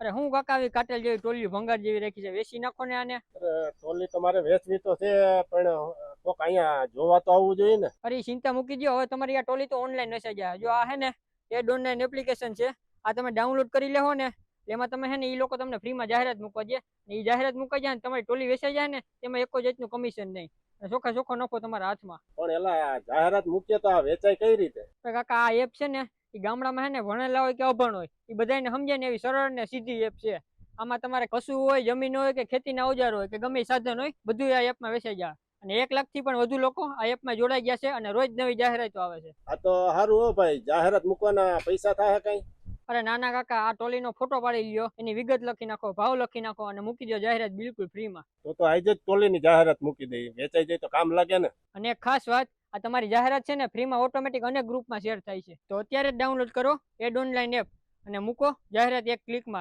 અરે હું કાકા આવી કાટેલ જેવી ટોલિયું ભંગાર જેવી રાખી છે, વેચી નાખો ને આને. ટોલી તમારે વેચવી તો છે, પણ કોક અહીંયા જોવા તો આવવું જોઈએ ને. અરે ચિંતા મૂકી દો, હવે તમારી આ ટોલી તો ઓનલાઈન વેચાઈ જાય. જો આ હે ને એડ ઓનલાઈન એપ્લિકેશન છે, આ તમે ડાઉનલોડ કરી લેવો ને, એમાં તમે હે ને એ લોકો તમને ફ્રીમાં જાહેરાત મૂકવા દે. એ જાહેરાત મૂકાઈ જાય ને તમારી ટોલી વેચાઈ જાય ને, એમાં એક જાતનું કમિશન નહીં, ચોખ્ખા ચોખ્ખો નફો તમારા હાથમાં. પણ એલા જાહેરાત મૂકીએ તો આ વેચાય કઈ રીતે? કાકા આ એપ છે ને એ ગામડામાં હે ને ભણેલા હોય કે અભણ હોય એ બધાને સમજે ને એવી સરળ ને સીધી એપ છે. આમાં તમારે કશું હોય, જમીન હોય કે ખેતીના ઓજાર હોય કે ગમે સાધન હોય, બધું આ એપમાં વેચાઈ જાય. અને 1 લાખથી પણ વધુ લોકો આ એપમાં જોડાઈ ગયા છે અને રોજ નવી જાહેરાતો આવે છે. આ તો સારું હો ભાઈ, જાહેરાત મૂકવાના પૈસા થાય કઈ? અરે નાના કાકા, આ ટોલીનો ફોટો પાડી લ્યો, એની વિગત લખી નાખો, ભાવ લખી નાખો અને મૂકી દો જાહેરાત બિલકુલ ફ્રીમાં. તો આજે જ ટોલીની જાહેરાત મૂકી દઈએ, વેચાઈ જાય તો કામ લાગે ને. અને એક ખાસ વાત, આ તમારી જાહેરાત છે ને ફ્રીમાં ઓટોમેટિક અનેક ગ્રુપમાં શેર થાય છે. તો અત્યારે જ ડાઉનલોડ કરો એડ ઓનલાઈન એપ અને મૂકો જાહેરાત 1 ક્લિકમાં.